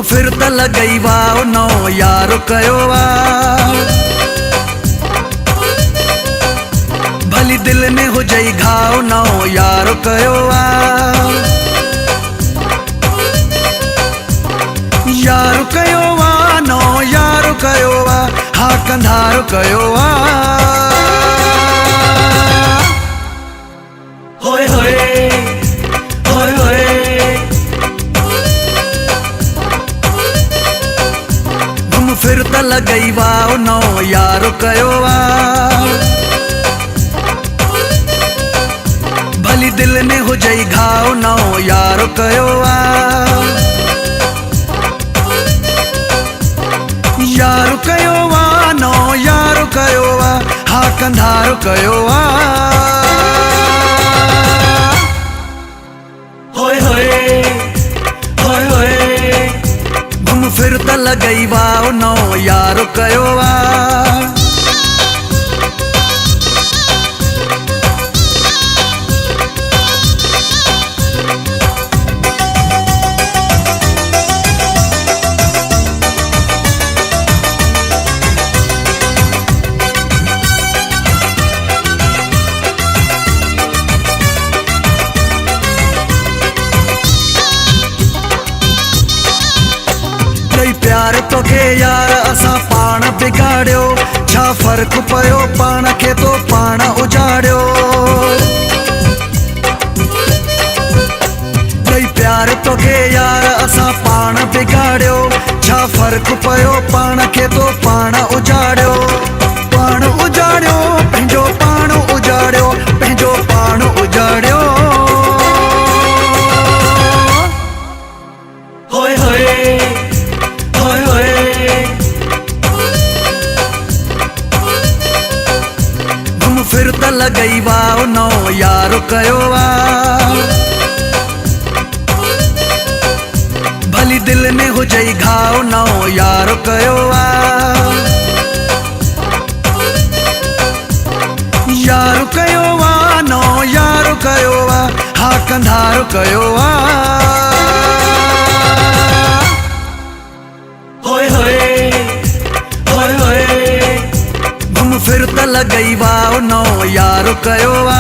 फिर त लगई वाओ नो यारो कयो वा भली दिल में हो जाई घाव नो यारो कयो वा यारो कयो वा नो यारो कयो वा हा कंधारो कयो वा होए होए होए होए घुम फिर त लगई वाओ नो यारो कयो वा भली दिल में हो जाई घाव नो यारो कयो वा यारो कयो वा नो यारो कयो वा हा कंधारो कयो वा होए होए होए होए घुम फिर त लगई वाओ नो यारो कयो वा प्यार तो के यार असा पाण बिगाड़ियो छा फर्क पयो पाण के तो पाण उजाड़ियो प्यार तो के यार असा पाण बिगाड़ियो छा फर्क पयो पाण के तो पाण उजाड़ियो पंहिंजो पाण उजाड़ियो पंहिंजो पाण उजाड़ियो होए होए फिर त लगई वाओ नो यारो कयो वा भली दिल में हो जाई घाव नो यारो कयो वा यारो कयो वा नो यारो कयो वा हा कंधारो कयो वा होए होए होए होए घुम फिर त लगई वाओ नो यारो कयो वा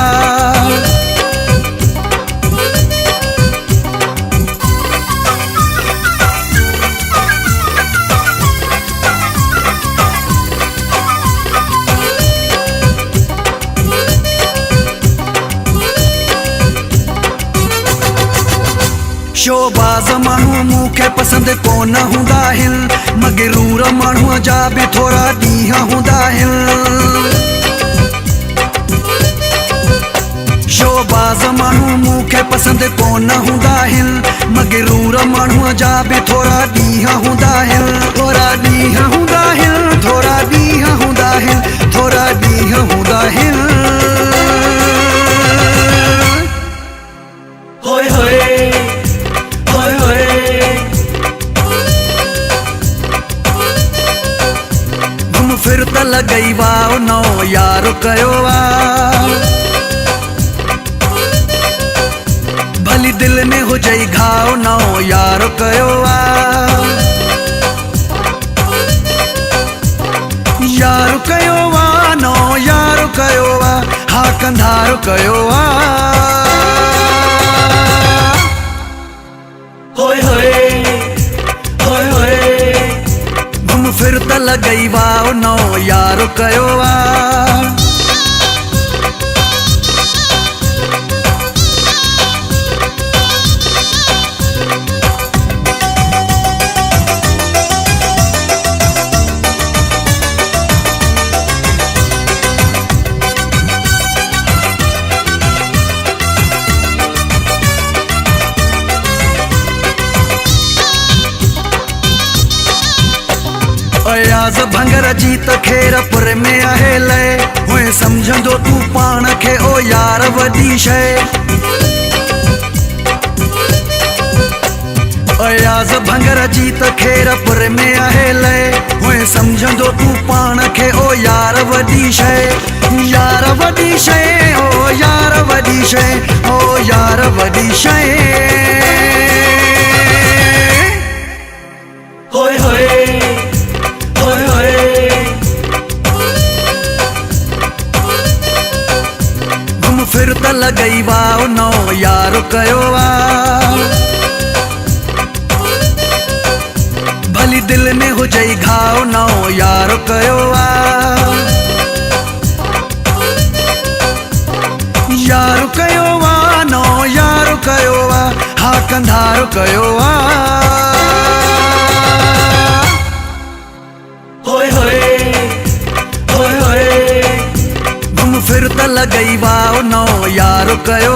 शोबाज माण्हू मूंखे पसंद कोन हूंदा आहिनि मगरूर माण्हूअ जा बि थोरा ॾींहं हूंदा आहिनि शोबाज माण्हू मूंखे पसंद कोन हूंदा आहिनि मगरूर माण्हूअ जा बि थोरा ॾींहं हूंदा आहिनि थोरा ॾींहं हूंदा आहिनि थोरा ॾींहं हूंदा आहिनि थोरा ॾींहं हूंदा आहिनि होए होए फिर त लगई वाओ नो यारो कयो वा भली दिल में हो जाई घाव नो यारो कयो वा यारो कयो वा नो यारो कयो वा हा कंधारो कयो वा होए होए होए होए घुम फिर त लगई वाओ नो यारो कयो वा अयाज़ भंगर जी त खेरपुर में आहे लय हुए समझंदो तू पाण खे ओ यार वॾी शइ अयाज़ भंगर जी त खेरपुर में आहे लय हुए समझंदो तू पाण खे ओ यार वॾी शइ यार वॾी शइ ओ यार वॾी शइ ओ यार वॾी शइ यारो कयो भली दिल में हो जाई घाव नौ यारो कयो यारो कयो नौ यारो कयो हा कंधारो कयो होए होए होए होए घुम फिर त लगई नौ यारो कयो